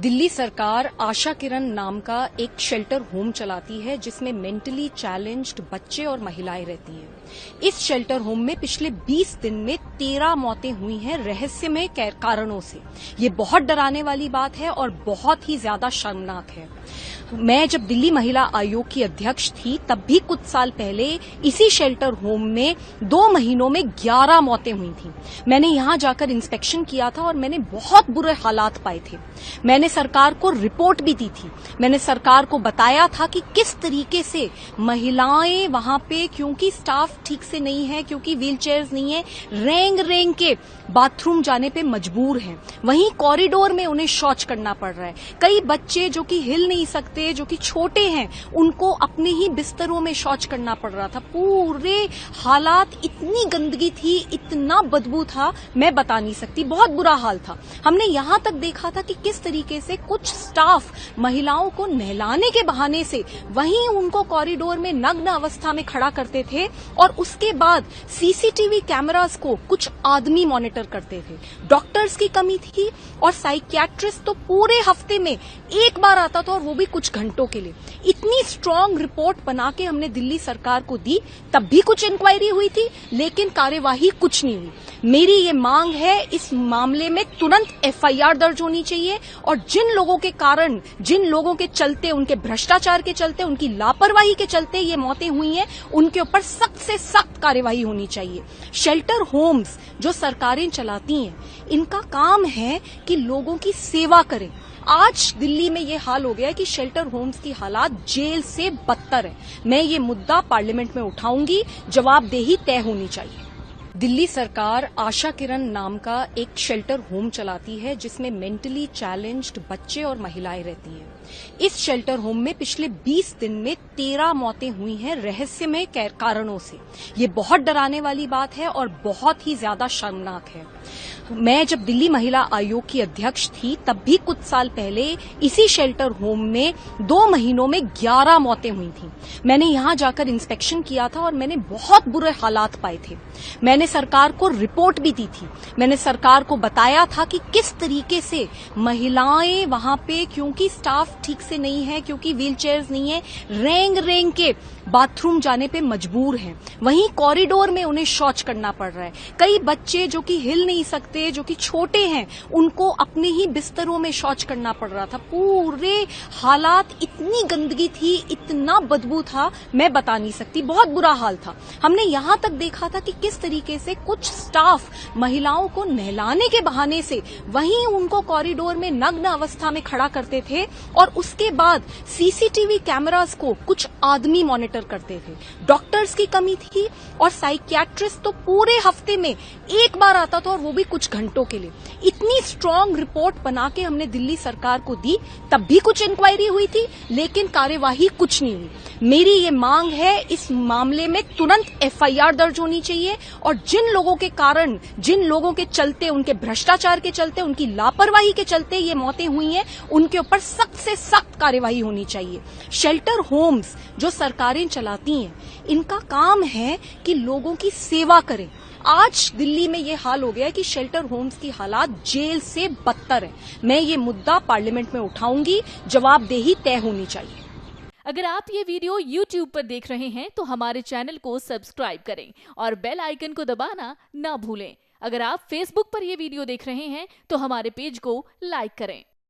दिल्ली सरकार आशा किरण नाम का एक शेल्टर होम चलाती है जिसमें मेंटली चैलेंज्ड बच्चे और महिलाएं रहती हैं। इस शेल्टर होम में पिछले 20 दिन में 13 मौतें हुई हैं रहस्यमय कारणों से। ये बहुत डराने वाली बात है और बहुत ही ज्यादा शर्मनाक है। मैं जब दिल्ली महिला आयोग की अध्यक्ष थी तब भी कुछ साल पहले इसी शेल्टर होम में 2 महीनों में 11 मौतें हुई थीं। मैंने यहां जाकर इंस्पेक्शन किया था और मैंने बहुत बुरे हालात पाए थे। मैंने सरकार को रिपोर्ट भी दी थी। मैंने सरकार को बताया था कि किस तरीके से महिलाएं वहां पे, क्योंकि स्टाफ ठीक से नहीं है, क्योंकि व्हील चेयर्स नहीं है, रेंग रेंग के बाथरूम जाने पे मजबूर हैं। वहीं कॉरिडोर में उन्हें शौच करना पड़ रहा है। कई बच्चे जो कि हिल नहीं सकते, जो कि छोटे हैं, उनको अपने ही बिस्तरों में शौच करना पड़ रहा था। पूरे हालात, इतनी गंदगी थी, इतना बदबू था, मैं बता नहीं सकती। बहुत बुरा हाल था। हमने यहां तक देखा था कि किस तरीके से कुछ स्टाफ महिलाओं को नहलाने के बहाने से वहीं उनको कॉरिडोर में नग्न अवस्था में खड़ा करते थे और उसके बाद सीसीटीवी कैमरास को कुछ आदमी मॉनिटर करते थे। डॉक्टर्स की कमी थी और साइकियाट्रिस्ट तो पूरे हफ्ते में एक बार आता था और वो भी कुछ घंटों के लिए। इतनी स्ट्रांग रिपोर्ट बना के हमने दिल्ली सरकार को दी, तब भी कुछ इंक्वायरी हुई थी लेकिन कार्यवाही कुछ नहीं हुई। मेरी ये मांग है, इस मामले में तुरंत एफआईआर दर्ज होनी चाहिए और जिन लोगों के कारण, जिन लोगों के चलते, उनके भ्रष्टाचार के चलते, उनकी लापरवाही के चलते ये मौतें हुई हैं, उनके ऊपर सख्त से सख्त कार्यवाही होनी चाहिए। शेल्टर होम्स जो सरकारें चलाती हैं, इनका काम है कि लोगों की सेवा करें। आज दिल्ली में ये हाल हो गया है कि शेल्टर होम्स की हालात जेल से बदतर है। मैं ये मुद्दा पार्लियामेंट में उठाऊंगी, जवाबदेही तय होनी चाहिए। दिल्ली सरकार आशा किरण नाम का एक शेल्टर होम चलाती है जिसमें मेंटली चैलेंज्ड बच्चे और महिलाएं रहती हैं। इस शेल्टर होम में पिछले 20 दिन में 13 मौतें हुई हैं रहस्यमय कारणों से। ये बहुत डराने वाली बात है और बहुत ही ज्यादा शर्मनाक है। मैं जब दिल्ली महिला आयोग की अध्यक्ष थी तब भी कुछ साल पहले इसी शेल्टर होम में 2 महीनों में 11 मौतें हुई थीं। मैंने यहां जाकर इंस्पेक्शन किया था और मैंने बहुत बुरे हालात पाए थे। मैंने सरकार को रिपोर्ट भी दी थी। मैंने सरकार को बताया था कि किस तरीके से महिलाएं वहां पे, क्योंकि स्टाफ ठीक से नहीं है, क्योंकि व्हील चेयर्स नहीं है, रेंग रेंग के बाथरूम जाने पे मजबूर हैं। वहीं कॉरिडोर में उन्हें शौच करना पड़ रहा है। कई बच्चे जो कि हिल नहीं सकते, जो कि छोटे हैं, उनको अपने ही बिस्तरों में शौच करना पड़ रहा था। पूरे हालात, इतनी गंदगी थी, इतना बदबू था, मैं बता नहीं सकती। बहुत बुरा हाल था। हमने यहां तक देखा था कि किस तरीके से कुछ स्टाफ महिलाओं को नहलाने के बहाने से वहीं उनको कॉरिडोर में नग्न अवस्था में खड़ा करते थे और उसके बाद सीसीटीवी कैमरास को कुछ आदमी मॉनिटर करते थे। डॉक्टर्स की कमी थी और साइकियाट्रिस्ट तो पूरे हफ्ते में एक बार आता था और वो भी कुछ घंटों के लिए। इतनी स्ट्रांग रिपोर्ट बना के हमने दिल्ली सरकार को दी, तब भी कुछ इंक्वायरी हुई थी लेकिन कार्यवाही कुछ नहीं हुई। मेरी ये मांग है, इस मामले में तुरंत एफआईआर दर्ज होनी चाहिए और जिन लोगों के कारण, जिन लोगों के चलते, उनके भ्रष्टाचार के चलते, उनकी लापरवाही के चलते ये मौतें हुई हैं, उनके ऊपर सख्त से सख्त कार्यवाही होनी चाहिए। शेल्टर होम्स जो सरकारें चलाती हैं, इनका काम है कि लोगों की सेवा करें। आज दिल्ली में ये हाल हो गया है कि शेल्टर होम्स की हालात जेल से बदतर है। मैं ये मुद्दा पार्लियामेंट में उठाऊंगी, जवाबदेही तय होनी चाहिए। अगर आप ये वीडियो YouTube पर देख रहे हैं तो हमारे चैनल को सब्सक्राइब करें और बेल आइकन को दबाना ना भूलें। अगर आप Facebook पर ये वीडियो देख रहे हैं तो हमारे पेज को लाइक करें।